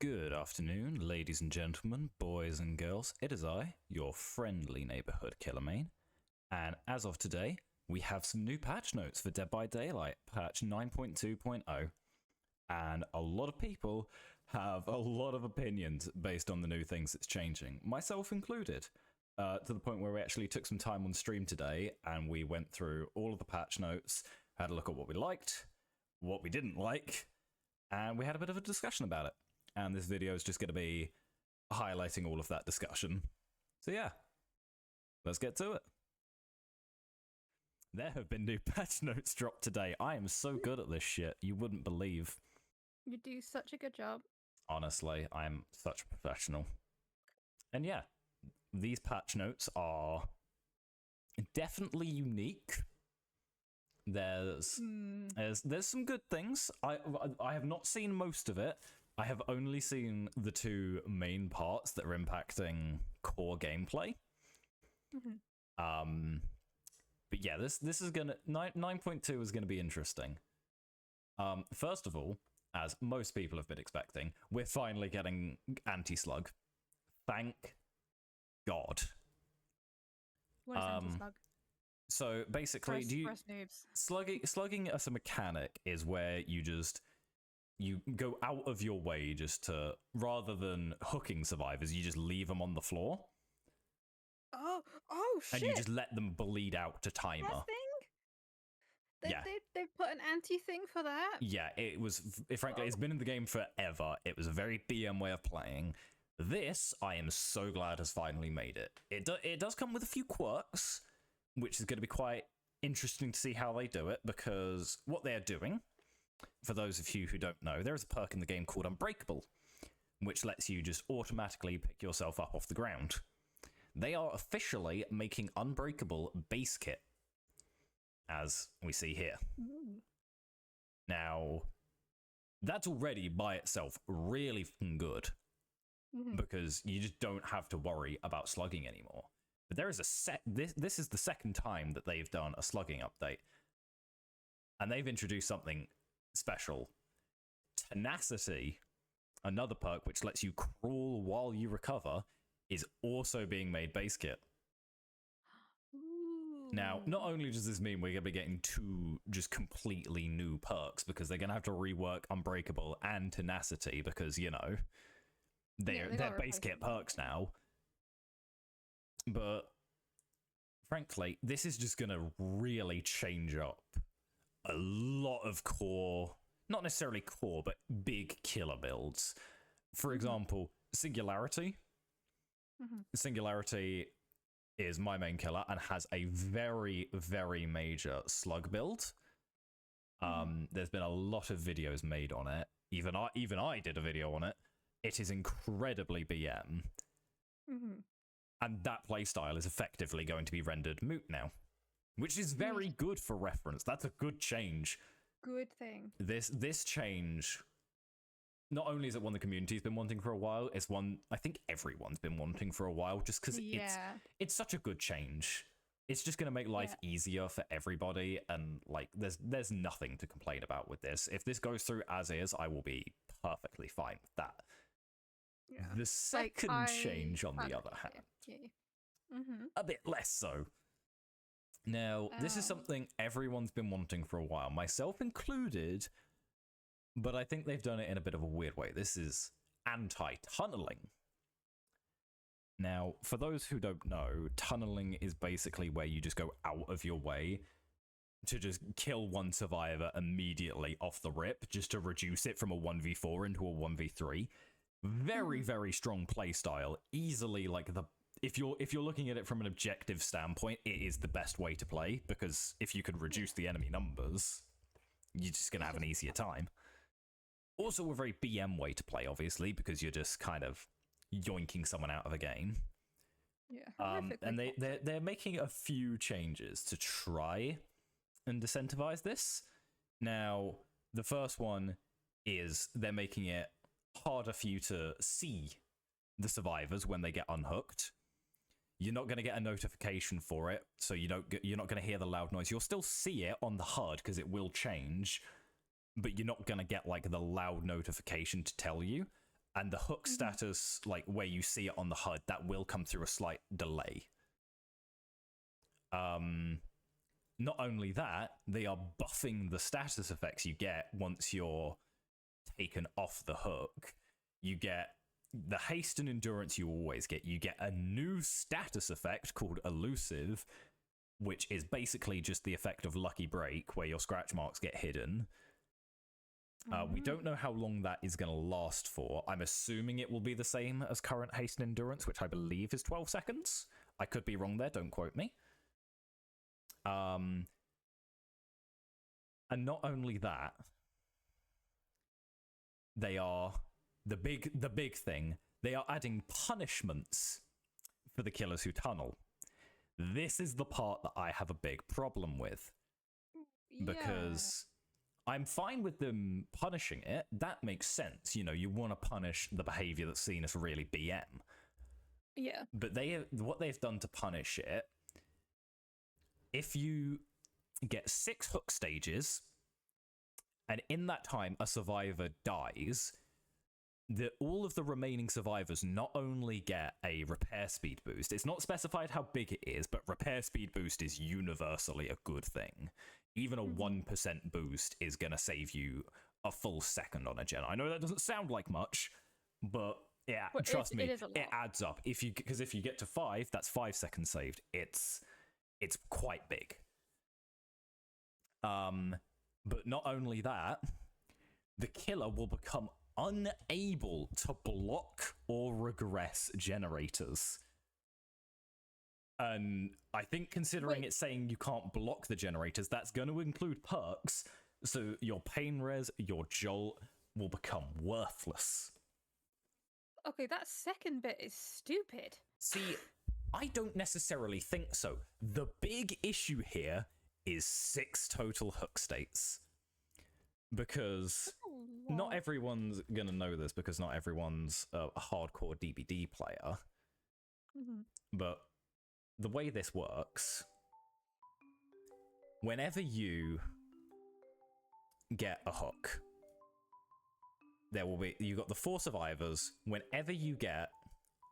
Good afternoon, ladies and gentlemen, boys and girls. It is I, your friendly neighborhood killer main. And as of today, we have some new patch notes for Dead by Daylight, patch 9.2.0. And a lot of people have a lot of opinions based on the new things that's changing, myself included. To the point where we actually took some time on stream today and we went through all of the patch notes, had a look at what we liked, what we didn't like, and we had a bit of a discussion about it. And this video is just going to be highlighting all of that discussion. So yeah, let's get to it. There have been new patch notes dropped today. I am so good at this shit, you wouldn't believe. You do such a good job. Honestly, I am such a professional. And yeah, these patch notes are definitely unique. There's some good things. I have not seen most of it. I have only seen the two main parts that are impacting core gameplay. But yeah, this is gonna 9.2 is gonna be interesting. First of all, as most people have been expecting, we're finally getting anti-slug. Thank God. What is anti-slug? So basically, slugging as a mechanic is where you go out of your way just to, rather than hooking survivors, you just leave them on the floor. Oh shit! And you just let them bleed out to timer. That thing? They put an anti-thing for that? Yeah, it was, frankly, it's been in the game forever. It was a very BM way of playing. This, I am so glad, has finally made it. It does come with a few quirks, which is going to be quite interesting to see how they do it, because what they're doing, for those of you who don't know, there is a perk in the game called Unbreakable, which lets you just automatically pick yourself up off the ground. They are officially making Unbreakable base kit, as we see here. Now, that's already by itself really fucking good, because you just don't have to worry about slugging anymore. But there is this is the second time that they've done a slugging update, and they've introduced something special. Tenacity, another perk which lets you crawl while you recover, is also being made base kit. Now, not only does this mean we're going to be getting two just completely new perks, because they're going to have to rework Unbreakable and Tenacity, because, you know, they're base kit perks now. But, frankly, this is just going to really change up a lot of core, not necessarily core, but big killer builds. For example, Singularity. Singularity is my main killer and has a very, very major slug build. There's been a lot of videos made on it. Even I did a video on it. It is incredibly BM. And that playstyle is effectively going to be rendered moot now, which is very good for reference. That's a good change. Good thing. This change, not only is it one the community's been wanting for a while, it's one I think everyone's been wanting for a while, just because it's such a good change. It's just going to make life easier for everybody, and like there's nothing to complain about with this. If this goes through as is, I will be perfectly fine with that. The second change, on the other hand, a bit less so. Now, this is something everyone's been wanting for a while, myself included, but I think they've done it in a bit of a weird way. This is anti-tunneling. Now, for those who don't know, tunneling is basically where you just go out of your way to just kill one survivor immediately off the rip, just to reduce it from a 1v4 into a 1v3. Very, very strong playstyle. Easily, like, if you're looking at it from an objective standpoint, it is the best way to play, because if you could reduce the enemy numbers, you're just going to have an easier time. Also a very BM way to play, obviously, because you're just kind of yoinking someone out of a game. And they're making a few changes to try and disincentivize this. Now, the first one is they're making it harder for you to see the survivors when they get unhooked. You're not going to get a notification for it, so you're not going to hear the loud noise. You'll still see it on the HUD because it will change, but you're not going to get like the loud notification to tell you. And the hook status, like where you see it on the HUD, that will come through a slight delay. Not only that, they are buffing the status effects you get once you're taken off the hook. You get the haste and endurance you always get. You get a new status effect called elusive, which is basically just the effect of Lucky Break, where your scratch marks get hidden. We don't know how long that is going to last for. I'm assuming it will be the same as current haste and endurance, which I believe is 12 seconds. I could be wrong there, don't quote me. And not only that, they are the big thing. They are adding punishments for the killers who tunnel. This is the part that I have a big problem with, because I'm fine with them punishing it. That makes sense. You know, you want to punish the behavior that's seen as really BM. Yeah. But what they've done to punish it, if you get 6 hook stages, and in that time a survivor dies, all of the remaining survivors not only get a repair speed boost. It's not specified how big it is, but repair speed boost is universally a good thing. Even a 1% boost is going to save you a full second on a gen. I know that doesn't sound like much, but yeah, trust me, it adds up. Because if you get to 5, that's 5 seconds saved. It's quite big. But not only that, the killer will become unable to block or regress generators. And I think considering it's saying you can't block the generators, that's going to include perks, so your pain res, your jolt will become worthless. Okay, that second bit is stupid. See, I don't necessarily think so. The big issue here is 6 total hook states. Because not everyone's going to know this, because not everyone's a hardcore DBD player. But the way this works, whenever you get a hook, you got the 4 survivors. Whenever you get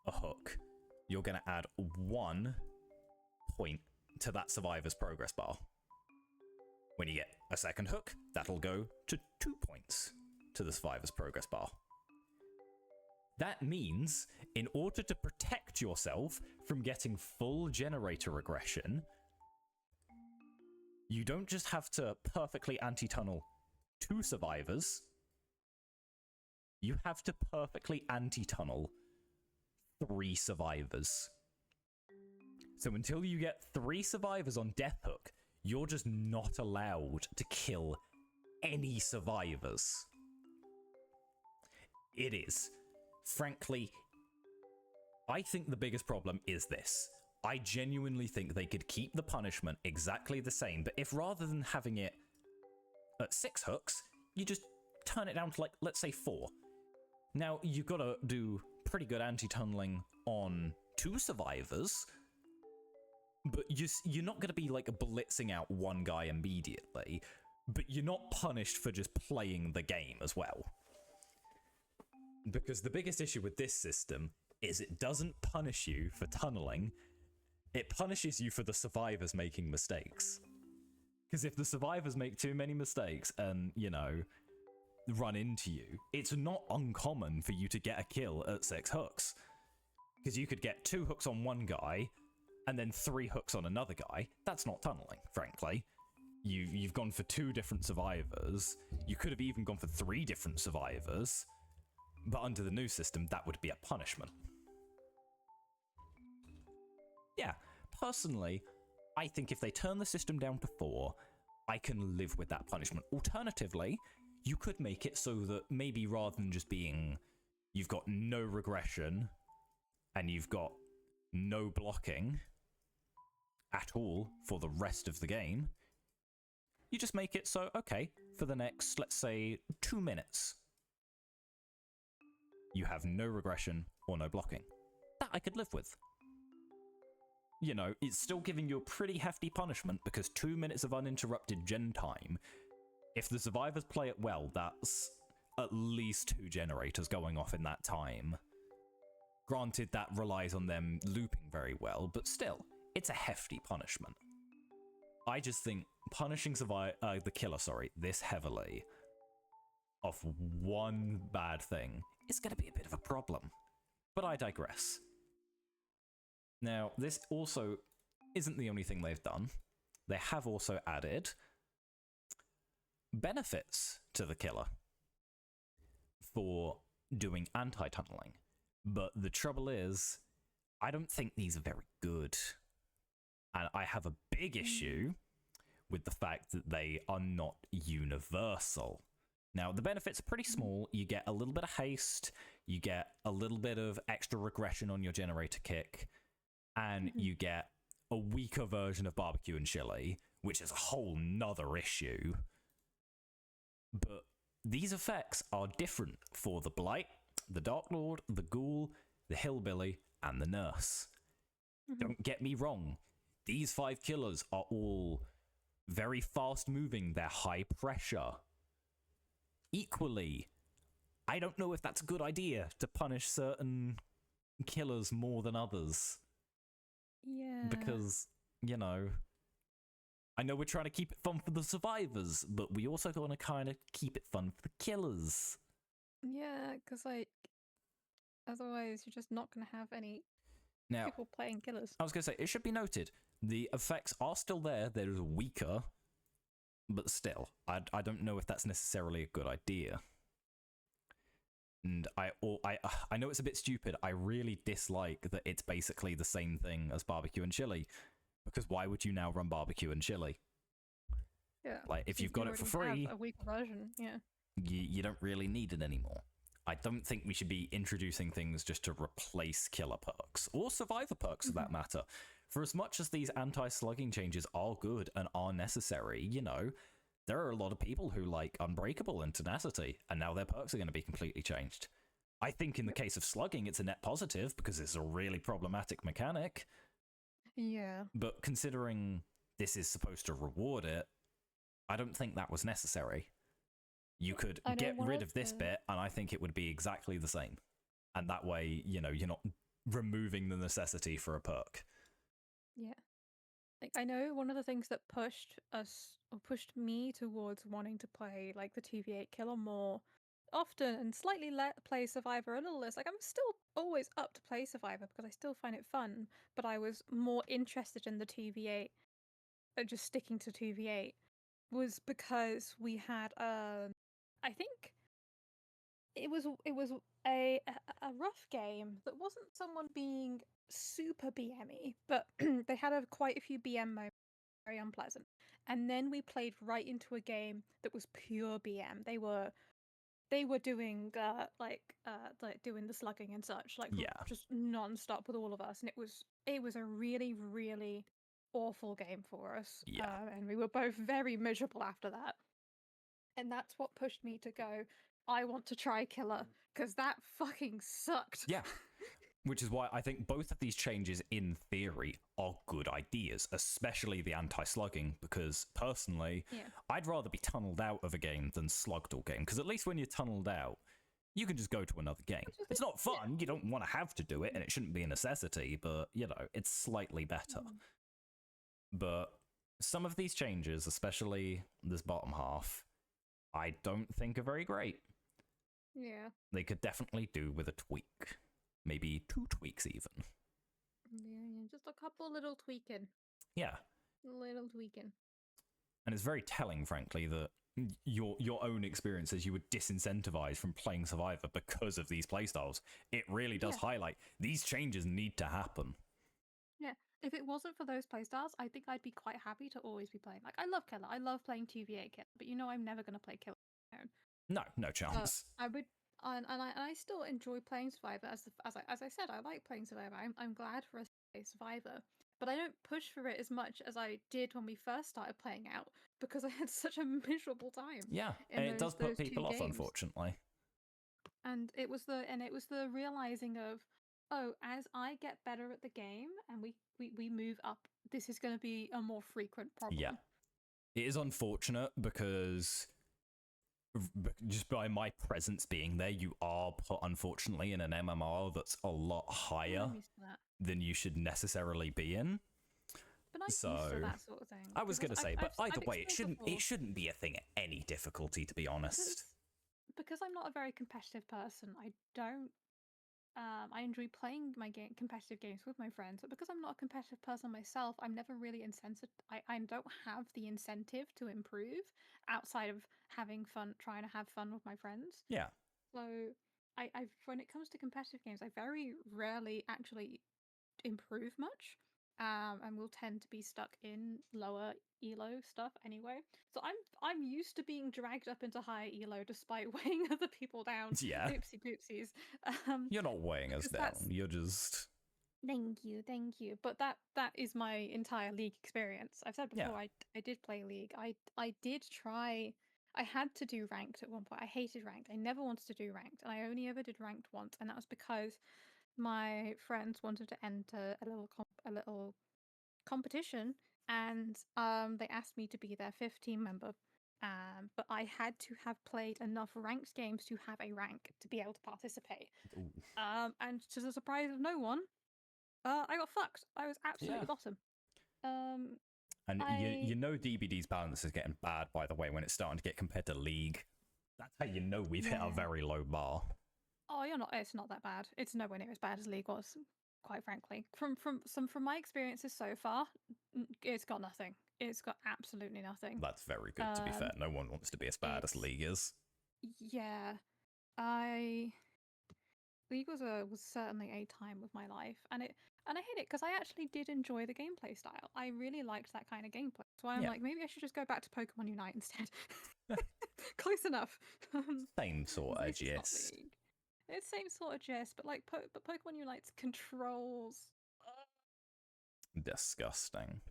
a hook, you're going to add 1 point to that survivor's progress bar. When you get a second hook, that'll go to 2 points to the survivor's progress bar. That means, in order to protect yourself from getting full generator regression, you don't just have to perfectly anti-tunnel 2 survivors, you have to perfectly anti-tunnel 3 survivors. So until you get 3 survivors on death hook, you're just not allowed to kill any survivors. It is. Frankly, I think the biggest problem is this. I genuinely think they could keep the punishment exactly the same, but if rather than having it at 6 hooks, you just turn it down to, like, let's say 4. Now, you've got to do pretty good anti-tunneling on 2 survivors, but you're not going to be, like, blitzing out 1 guy immediately, but you're not punished for just playing the game as well. Because the biggest issue with this system is it doesn't punish you for tunneling, it punishes you for the survivors making mistakes. Because if the survivors make too many mistakes and, you know, run into you, it's not uncommon for you to get a kill at 6 hooks. Because you could get 2 hooks on 1 guy, and then 3 hooks on another guy. That's not tunneling, frankly. You've gone for 2 different survivors. You could have even gone for 3 different survivors. But under the new system, that would be a punishment. Yeah, personally, I think if they turn the system down to 4, I can live with that punishment. Alternatively, you could make it so that maybe rather than just being you've got no regression and you've got no blocking at all for the rest of the game, you just make it so, okay, for the next, let's say, 2 minutes, you have no regression or no blocking. That I could live with. You know, it's still giving you a pretty hefty punishment because 2 minutes of uninterrupted gen time, if the survivors play it well, that's at least 2 generators going off in that time. Granted, that relies on them looping very well, but still, it's a hefty punishment. I just think punishing the killer, this heavily off one bad thing is going to be a bit of a problem. But I digress. Now, this also isn't the only thing they've done. They have also added benefits to the killer for doing anti-tunneling. But the trouble is, I don't think these are very good. And I have a big issue with the fact that they are not universal. Now, the benefits are pretty small. You get a little bit of haste, you get a little bit of extra regression on your generator kick, and you get a weaker version of barbecue and chili, which is a whole nother issue. But these effects are different for the Blight, the Dark Lord, the Ghoul, the Hillbilly, and the Nurse. Don't get me wrong. These 5 killers are all very fast moving. They're high pressure. Equally, I don't know if that's a good idea to punish certain killers more than others. Yeah. Because, you know, I know we're trying to keep it fun for the survivors, but we also want to kind of keep it fun for the killers. Yeah, because, like, otherwise you're just not going to have any people playing killers. I was going to say, it should be noted, the effects are still there. They're weaker, but still, I don't know if that's necessarily a good idea. And I know it's a bit stupid. I really dislike that it's basically the same thing as barbecue and chili, because why would you now run barbecue and chili? Yeah, like if you've got it for free, a weaker version. Yeah, you don't really need it anymore. I don't think we should be introducing things just to replace killer perks or survivor perks for that matter. For as much as these anti-slugging changes are good and are necessary, you know, there are a lot of people who like Unbreakable and Tenacity, and now their perks are going to be completely changed. I think in the case of slugging, it's a net positive because it's a really problematic mechanic. Yeah. But considering this is supposed to reward it, I don't think that was necessary. You could get rid of this bit, and I think it would be exactly the same. And that way, you know, you're not removing the necessity for a perk. Yeah. Like, I know one of the things that pushed me towards wanting to play, like, the TVA killer more often and slightly play Survivor a little less. Like, I'm still always up to play Survivor because I still find it fun, but I was more interested in the TVA, just sticking to TVA, was because we had, I think it was a rough game that wasn't someone being super BM-y, but they had quite a few BM moments, very unpleasant. And then we played right into a game that was pure BM. They were doing like doing the slugging and such, like just non-stop with all of us, and it was a really, really awful game for us. And we were both very miserable after that. And that's what pushed me to go, I want to try killer, because that fucking sucked. Yeah. Which is why I think both of these changes, in theory, are good ideas, especially the anti-slugging, because personally, I'd rather be tunneled out of a game than slugged all game, because at least when you're tunneled out, you can just go to another game. It's not fun, you don't want to have to do it, and it shouldn't be a necessity, but, you know, it's slightly better. But some of these changes, especially this bottom half, I don't think are very great. Yeah. They could definitely do with a tweak. Maybe 2 tweaks even. Yeah, just a couple little tweaking. Yeah. Little tweaking. And it's very telling, frankly, that your own experiences, you were disincentivized from playing Survivor because of these playstyles. It really does highlight these changes need to happen. Yeah. If it wasn't for those playstyles, I think I'd be quite happy to always be playing. Like, I love Killer. I love playing TVA Killer, but you know I'm never going to play Killer on my own. No chance. I would, and I still enjoy playing Survivor. As I said, I like playing Survivor. I'm glad for us to play Survivor, but I don't push for it as much as I did when we first started playing out because I had such a miserable time. Yeah, and it does put people off, unfortunately. And it was the realizing of, oh, as I get better at the game and we move up, this is going to be a more frequent problem. Yeah, it is unfortunate because just by my presence being there, you are put, unfortunately, in an MMR that's a lot higher I'm used to that. than you should necessarily be in. But I'm So used to that sort of thing. I was going to say, but either way, experienced it shouldn't be a thing at any difficulty, to be honest. Because I'm not a very competitive person, I don't. I enjoy playing my competitive games with my friends, but because I'm not a competitive person myself, I'm never really insensitive. I don't have the incentive to improve outside of having fun, trying to have fun with my friends. Yeah. So I when it comes to competitive games, I very rarely actually improve much, and will tend to be stuck in lower elo stuff anyway. So I'm used to being dragged up into higher elo despite weighing other people down. Yeah. Oopsie doopsies. You're not weighing us down. You're just. Thank you. But that is my entire League experience. I've said before, Yeah. I did play League. I did try. I had to do ranked at one point. I hated ranked. I never wanted to do ranked, and I only ever did ranked once, and that was because my friends wanted to enter a little competition, and they asked me to be their fifth team member. But I had to have played enough ranked games to have a rank to be able to participate. Ooh. And to the surprise of no one, I got fucked. I was absolutely bottom. And you know DBD's balance is getting bad, by the way, when it's starting to get compared to League. That's how you know we've hit a very low bar. Oh, it's not that bad. It's nowhere near as bad as League was, quite frankly. From my experiences so far, it's got nothing. It's got absolutely nothing. That's very good, to be fair. No one wants to be as bad as League is. Yeah. League was certainly a time of my life, and I hate it because I actually did enjoy the gameplay style. I really liked that kind of gameplay. So I'm like, maybe I should just go back to Pokemon Unite instead. Close enough. Same sort of gist. It's same sort of gist, but like Pokemon Unite's controls. Disgusting.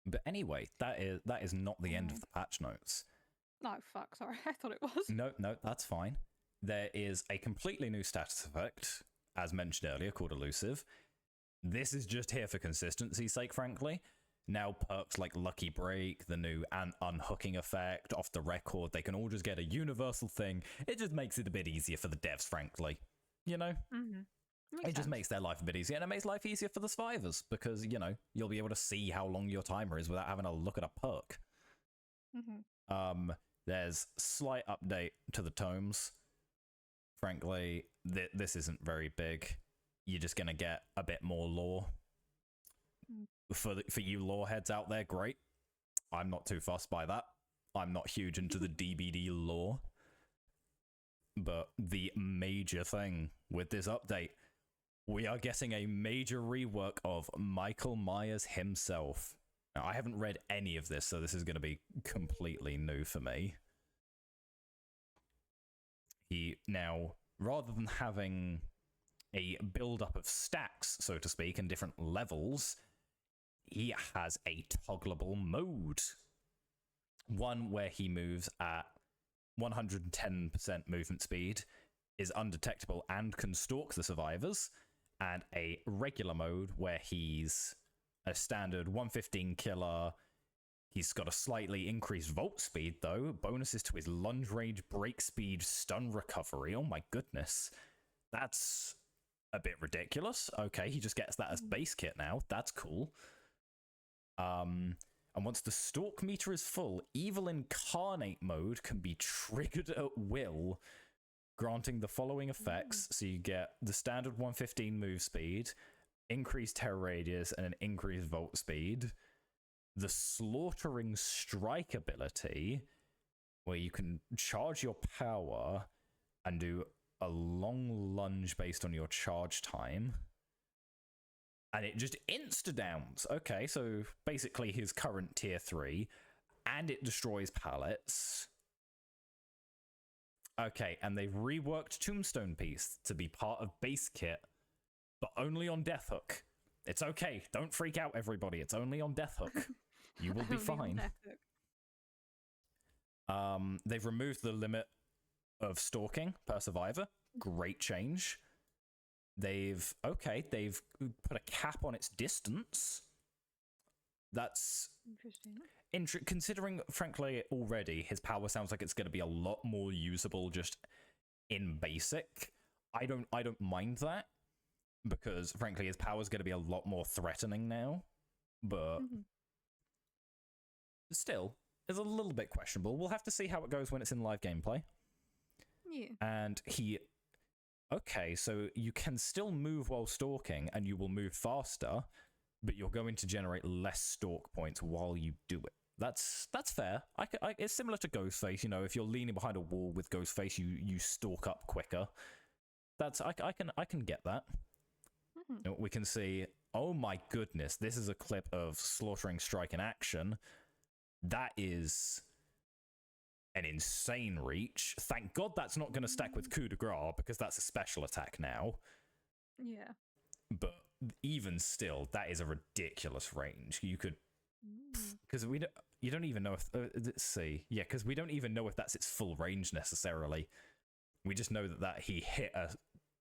But anyway, that is not the end of the patch notes. No, fuck, sorry. I thought it was. No, that's fine. There is a completely new status effect, as mentioned earlier, called Elusive. This is just here for consistency's sake, frankly. Now perks like Lucky Break, the new unhooking effect, off the record, they can all just get a universal thing. It just makes it a bit easier for the devs, frankly. You know? It just makes their life a bit easier, and it makes life easier for the survivors, because, you know, you'll be able to see how long your timer is without having to look at a perk. There's slight update to the tomes. Frankly, this isn't very big. You're just going to get a bit more lore. For you lore heads out there, great. I'm not too fussed by that. I'm not huge into the DBD lore. But the major thing with this update, we are getting a major rework of Michael Myers himself. Now, I haven't read any of this, so this is going to be completely new for me. Now, rather than having a build-up of stacks, so to speak, and different levels, he has a toggleable mode. One where he moves at 110% movement speed, is undetectable and can stalk the survivors, and a regular mode where he's a standard 115 killer. He's got a slightly increased volt speed, though. Bonuses to his lunge range, break speed, stun recovery. Oh my goodness. That's a bit ridiculous. Okay, he just gets that as base kit now. That's cool. And once the stalk meter is full, Evil Incarnate mode can be triggered at will, granting the following effects. So you get the standard 115 move speed, increased terror radius, and an increased volt speed. The Slaughtering Strike ability, where you can charge your power and do a long lunge based on your charge time. And it just insta-downs. Okay, so basically his current tier 3, and it destroys pallets. Okay, and they've reworked Tombstone Piece to be part of base kit, but only on Death Hook. It's okay, don't freak out, everybody. It's only on Death Hook. You will be fine. They've removed the limit of stalking per survivor. Great change. They've put a cap on its distance. That's interesting. considering, frankly, already his power sounds like it's going to be a lot more usable just in basic. I don't mind that, because frankly his power is going to be a lot more threatening now, but still is a little bit questionable. We'll have to see how it goes when it's in live gameplay. Yeah. And okay, so you can still move while stalking, and you will move faster, but you're going to generate less stalk points while you do it. That's fair. It's similar to Ghostface. You know, if you're leaning behind a wall with Ghostface, you stalk up quicker. I can get that. We can see. Oh my goodness! This is a clip of Slaughtering Strike in action. That is an insane reach. Thank God that's not going to stack with Coup de Grace, because that's a special attack now. Yeah. But even still, that is a ridiculous range. You could, because you don't even know if. Let's see, yeah, because we don't even know if that's its full range necessarily. We just know that he hit a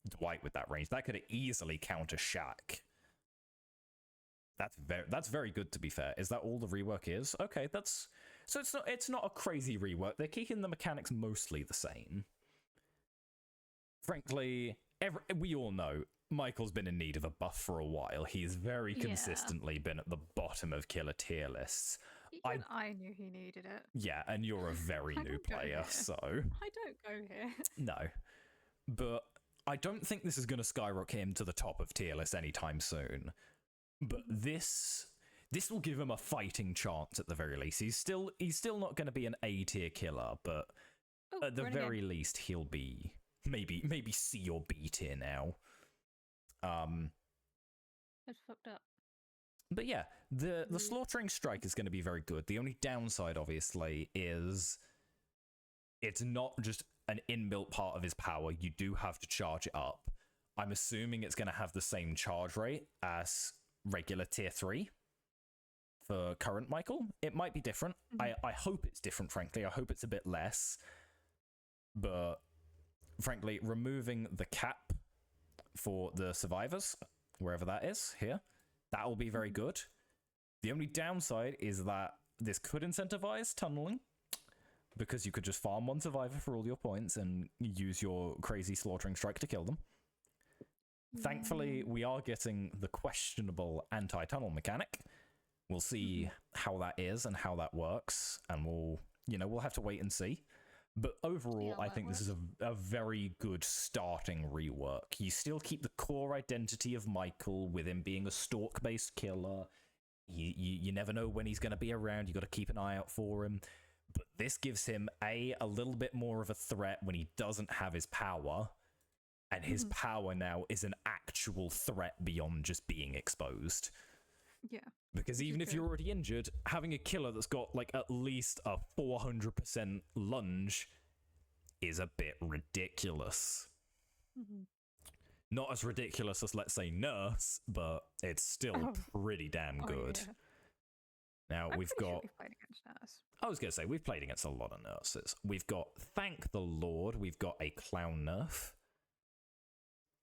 Dwight with that range. That could easily counter Shaq. That's very good, to be fair. Is that all the rework is? Okay, so it's not a crazy rework. They're keeping the mechanics mostly the same. Frankly, we all know Michael's been in need of a buff for a while. He's very consistently been at the bottom of killer tier lists. Even I knew he needed it. Yeah, and you're a very new player, so I don't go here. No, but I don't think this is going to skyrocket him to the top of tier lists anytime soon. But this will give him a fighting chance at the very least. He's still not going to be an A tier killer, but at the very least he'll be maybe C or B tier now. That's fucked up. But yeah, the Slaughtering Strike is going to be very good. The only downside, obviously, is it's not just an inbuilt part of his power. You do have to charge it up. I'm assuming it's going to have the same charge rate as regular tier 3 for current Michael. It might be different. I hope it's different, frankly. I hope it's a bit less. But frankly, removing the cap for the survivors, wherever that is, here, that will be very good. The only downside is that this could incentivize tunneling, because you could just farm one survivor for all your points and use your crazy Slaughtering Strike to kill them. Thankfully, we are getting the questionable anti-tunnel mechanic. We'll see how that is and how that works, and we'll have to wait and see. But overall, I think this is a very good starting rework. You still keep the core identity of Michael with him being a stalk-based killer. You never know when he's going to be around. You got to keep an eye out for him. But this gives him a little bit more of a threat when he doesn't have his power. And his power now is an actual threat beyond just being exposed. Yeah. Because even if you're already injured, having a killer that's got like at least a 400% lunge is a bit ridiculous. Not as ridiculous as, let's say, Nurse, but it's still pretty damn good. Yeah. Now we've played against Nurse. I was going to say, we've played against a lot of Nurses. We've got, thank the Lord, we've got a Clown nerf.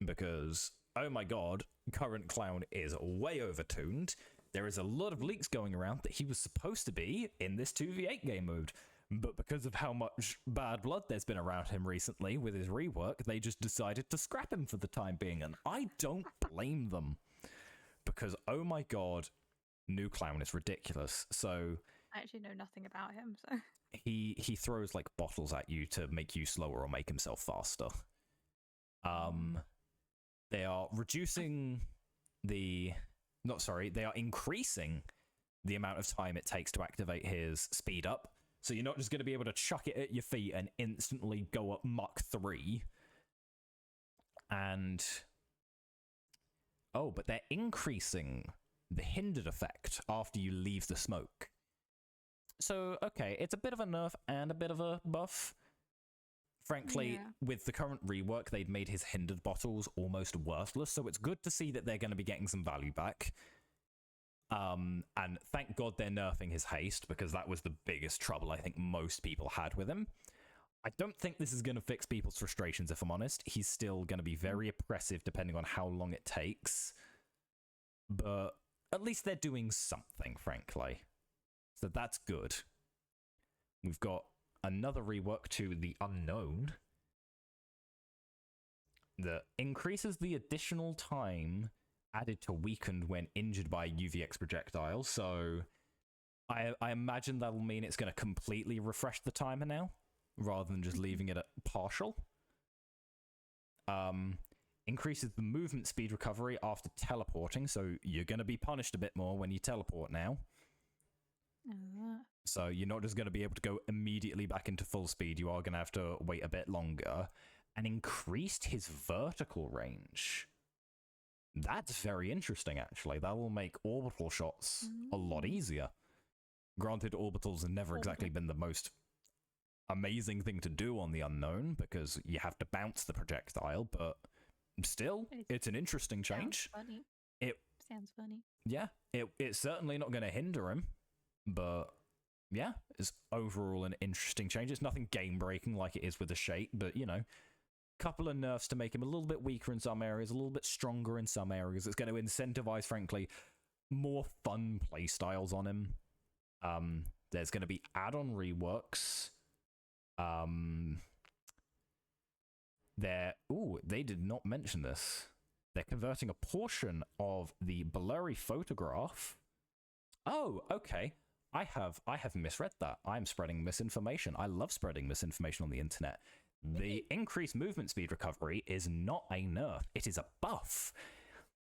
Because, oh my god, current Clown is way overtuned. There is a lot of leaks going around that he was supposed to be in this 2v8 game mode. But because of how much bad blood there's been around him recently with his rework, they just decided to scrap him for the time being. And I don't blame them. Because, oh my god, new Clown is ridiculous. So I actually know nothing about him, so he throws like bottles at you to make you slower or make himself faster. They are reducing they are increasing the amount of time it takes to activate his speed up. So you're not just going to be able to chuck it at your feet and instantly go up Mach 3. And but they're increasing the hindered effect after you leave the smoke. So, okay, it's a bit of a nerf and a bit of a buff. Frankly, with the current rework, they'd made his hindered bottles almost worthless, so it's good to see that they're going to be getting some value back. And thank God they're nerfing his haste, because that was the biggest trouble I think most people had with him. I don't think this is going to fix people's frustrations, if I'm honest. He's still going to be very oppressive depending on how long it takes. But at least they're doing something, frankly. So that's good. We've got another rework to the Unknown that increases the additional time added to weakened when injured by UVX projectile. So I imagine that'll mean it's going to completely refresh the timer now, rather than just leaving it at partial. Increases the movement speed recovery after teleporting, so you're going to be punished a bit more when you teleport now. So you're not just going to be able to go immediately back into full speed, you are going to have to wait a bit longer. And increased his vertical range. That's very interesting, actually. That will make orbital shots a lot easier. Granted, orbitals have never exactly been the most amazing thing to do on the Unknown, because you have to bounce the projectile, but still, it's an interesting change. Sounds funny. It sounds funny. Yeah, it's certainly not going to hinder him, but yeah, it's overall an interesting change. It's nothing game-breaking like it is with the Shape, but, you know, couple of nerfs to make him a little bit weaker in some areas, a little bit stronger in some areas. It's going to incentivize, frankly, more fun playstyles on him. There's going to be add-on reworks. They did not mention this. They're converting a portion of the blurry photograph. Oh, okay. I have misread that. I'm spreading misinformation. I love spreading misinformation on the internet. The increased movement speed recovery is not a nerf. It is a buff.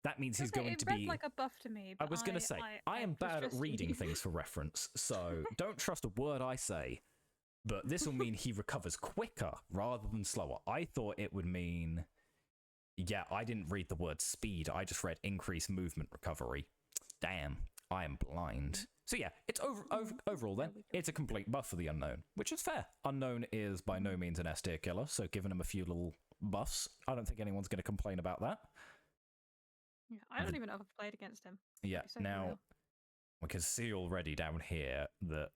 That means he's going to be... It read like a buff to me. I was going to say, I am bad at reading things for reference, so don't trust a word I say. But this will mean he recovers quicker rather than slower. I thought it would mean... Yeah, I didn't read the word speed. I just read increased movement recovery. Damn, I am blind. So yeah, it's overall then, it's a complete buff for the Unknown, which is fair. Unknown is by no means an S-tier killer, so giving him a few little buffs, I don't think anyone's going to complain about that. Yeah, I don't even know if I've played against him. Yeah, now, we can see already down here that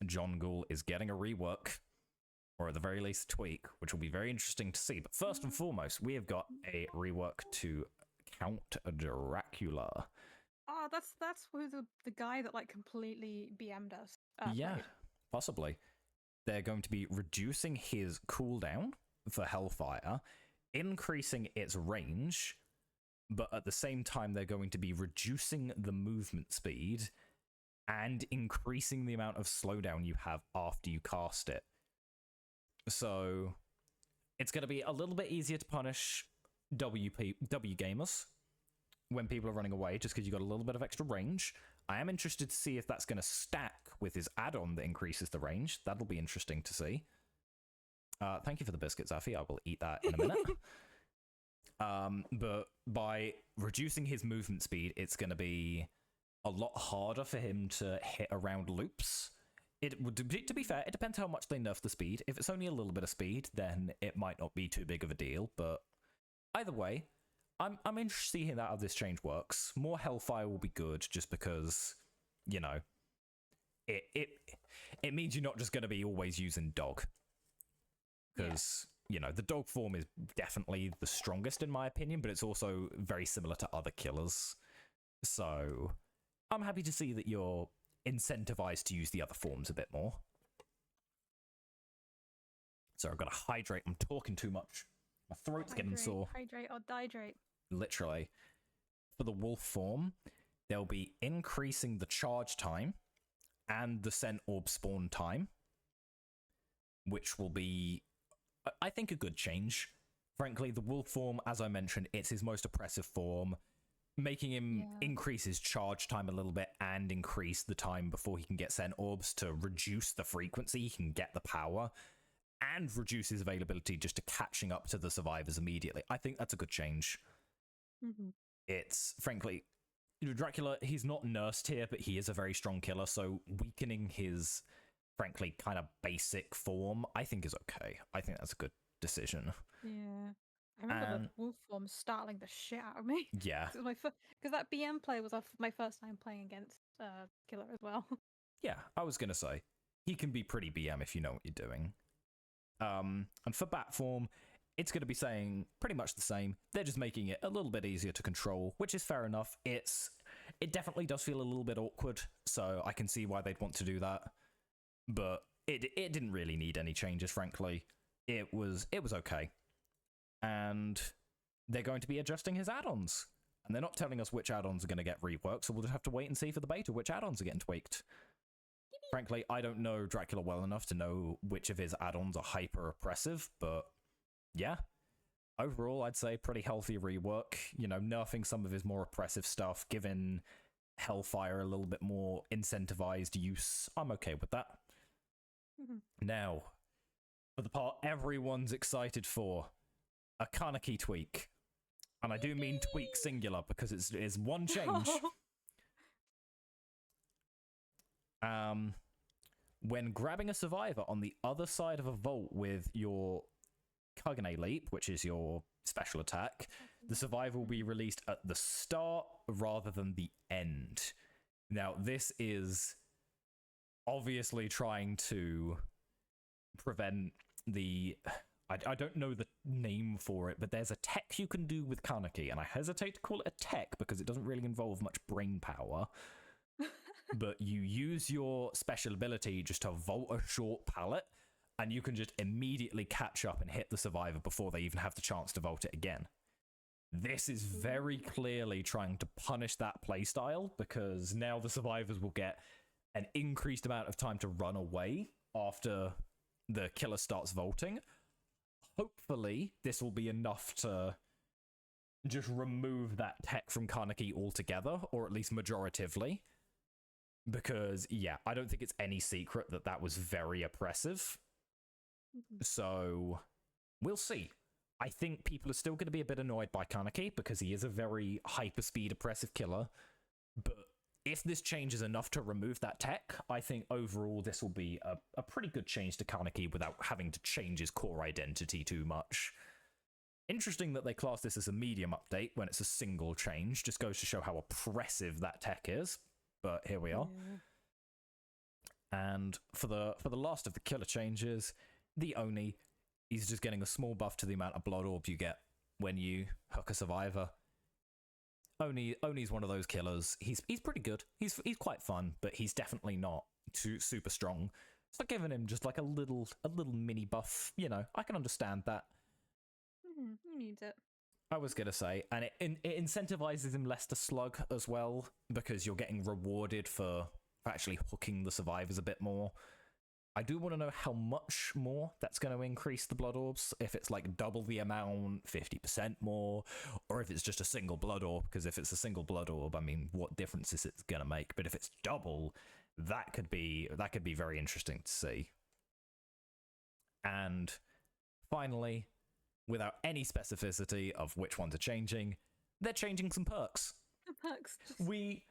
John Ghoul is getting a rework, or at the very least a tweak, which will be very interesting to see. But first and foremost, we have got a rework to Count Dracula. Oh, that's who the guy that like completely BM'd us. Yeah, played. possibly. They're going to be reducing his cooldown for Hellfire, increasing its range, but at the same time they're going to be reducing the movement speed and increasing the amount of slowdown you have after you cast it. So it's going to be a little bit easier to punish W gamers when people are running away, just because you've got a little bit of extra range. I am interested to see if that's going to stack with his add-on that increases the range. That'll be interesting to see. Thank you for the biscuit, Zafi. I will eat that in a minute. But by reducing his movement speed, it's going to be a lot harder for him to hit around loops. It would, to be fair, it depends how much they nerf the speed. If it's only a little bit of speed, then it might not be too big of a deal. But either way, I'm interested to see how this change works. More Hellfire will be good, just because, you know, it means you're not just going to be always using dog. Because, you know, the dog form is definitely the strongest in my opinion, but it's also very similar to other killers. So I'm happy to see that you're incentivized to use the other forms a bit more. So I've got to hydrate. I'm talking too much. My throat's getting sore. Hydrate or dihydrate. Literally. For the wolf form, they'll be increasing the charge time and the scent orb spawn time, which will be, I think, a good change. Frankly, the wolf form, as I mentioned, it's his most oppressive form. Making him increase his charge time a little bit and increase the time before he can get scent orbs to reduce the frequency he can get the power, and reduce his availability just to catching up to the survivors immediately. I think that's a good change. Mm-hmm. It's, frankly, Dracula, he's not nursed here, but he is a very strong killer, so weakening his, frankly, kind of basic form, I think is okay. I think that's a good decision. Yeah. I remember the wolf form startling the shit out of me. Yeah. Because that BM play was my first time playing against Killer as well. Yeah, I was going to say, he can be pretty BM if you know what you're doing. And for bat form, it's going to be saying pretty much the same. They're just making it a little bit easier to control, which is fair enough. It's It definitely does feel a little bit awkward, so I can see why they'd want to do that. But it didn't really need any changes, frankly. It was okay. And they're going to be adjusting his add-ons. And they're not telling us which add-ons are going to get reworked, so we'll just have to wait and see for the beta which add-ons are getting tweaked. Frankly, I don't know Dracula well enough to know which of his add-ons are hyper-oppressive, but yeah. Overall, I'd say pretty healthy rework. You know, nerfing some of his more oppressive stuff, giving Hellfire a little bit more incentivized use. I'm okay with that. Now, for the part everyone's excited for, a Kaneki tweak. And I do mean tweak singular, because it's one change. When grabbing a survivor on the other side of a vault with your Kagane Leap, which is your special attack, the survivor will be released at the start rather than the end. Now, this is obviously trying to prevent the... I don't know the name for it, but there's a tech you can do with Kaneki, and I hesitate to call it a tech because it doesn't really involve much brain power. But you use your special ability just to vault a short pallet, and you can just immediately catch up and hit the survivor before they even have the chance to vault it again. This is very clearly trying to punish that playstyle, because now the survivors will get an increased amount of time to run away after the killer starts vaulting. Hopefully, this will be enough to just remove that tech from Kaneki altogether, or at least majoritively. Because, yeah, I don't think it's any secret that that was very oppressive. So, we'll see. I think people are still going to be a bit annoyed by Kaneki, because he is a very hyperspeed oppressive killer. But if this change is enough to remove that tech, I think overall this will be a pretty good change to Kaneki without having to change his core identity too much. Interesting that they class this as a medium update when it's a single change. Just goes to show how oppressive that tech is. But here we are. Yeah. And for the last of the killer changes, the Oni, he's just getting a small buff to the amount of blood orbs you get when you hook a survivor. Oni's one of those killers. He's pretty good. He's quite fun, but he's definitely not too super strong. So giving him just like a little mini buff, you know, I can understand that. He needs it. I was gonna say, and it incentivizes him less to slug as well, because you're getting rewarded for actually hooking the survivors a bit more. I do want to know how much more that's going to increase the blood orbs, if it's like double the amount, 50% more, or if it's just a single blood orb, because if it's a single blood orb, I mean, what difference is it going to make? But if it's double, that could be very interesting to see. And finally, without any specificity of which ones are changing, they're changing some perks. Perks. We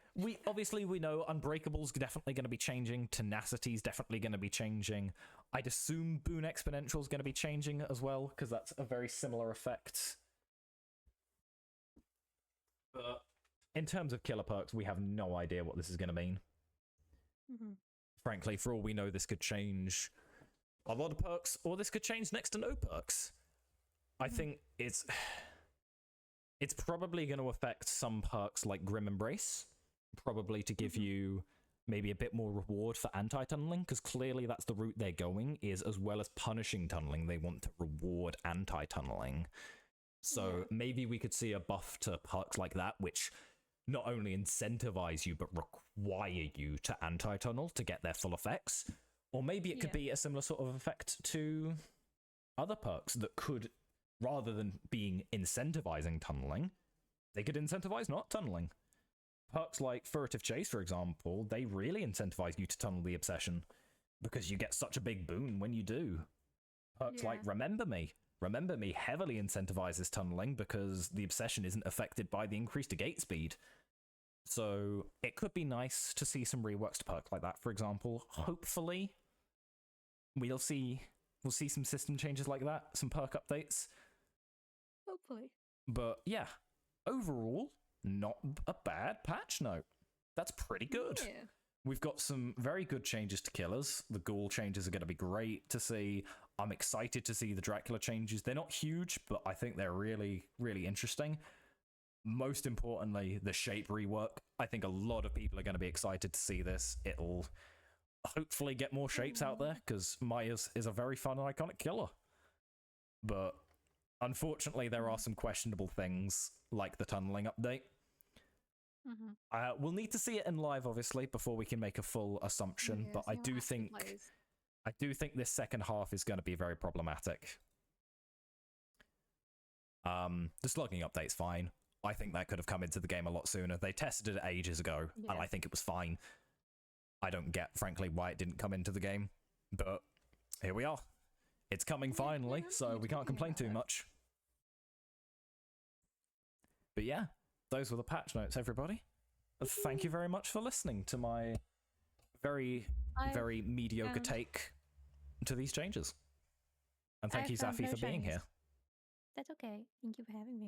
obviously we know Unbreakable's definitely going to be changing, Tenacity's definitely going to be changing. I'd assume Boon Exponential's going to be changing as well, because that's a very similar effect. But in terms of killer perks, we have no idea what this is going to mean. Frankly, for all we know, this could change a lot of perks, or this could change next to no perks. I think it's probably going to affect some perks like Grim Embrace, probably to give you maybe a bit more reward for anti-tunneling, because clearly that's the route they're going, is as well as punishing tunneling, they want to reward anti-tunneling. So maybe we could see a buff to perks like that, which not only incentivize you, but require you to anti-tunnel to get their full effects. Or maybe it could be a similar sort of effect to other perks that could, rather than being incentivizing tunneling, they could incentivize not tunneling. Perks like Furtive Chase, for example, they really incentivize you to tunnel the obsession, because you get such a big boon when you do. Perks like Remember Me heavily incentivizes tunneling, because the obsession isn't affected by the increased gate speed. So it could be nice to see some reworks to perks like that, for example. Hopefully, we'll see some system changes like that, some perk updates. Hopefully. But yeah, overall, not a bad patch note. That's pretty good. Yeah. We've got some very good changes to killers. The ghoul changes are going to be great to see. I'm excited to see the Dracula changes. They're not huge, but I think they're really, really interesting. most importantly, the shape rework. I think a lot of people are going to be excited to see this. It'll hopefully get more shapes out there, because Maya's is a very fun and iconic killer. But unfortunately, there are some questionable things, like the tunneling update. We'll need to see it in live, obviously, before we can make a full assumption. But I do think this second half is going to be very problematic. The slugging update's fine. I think that could have come into the game a lot sooner. They tested it ages ago, and I think it was fine. I don't get, frankly, why it didn't come into the game. But here we are. It's coming finally, so we can't complain too much. But yeah, those were the patch notes, everybody. Thank you very much for listening to my very mediocre take to these changes. And thank you, Zafi, for being here. That's okay. Thank you for having me.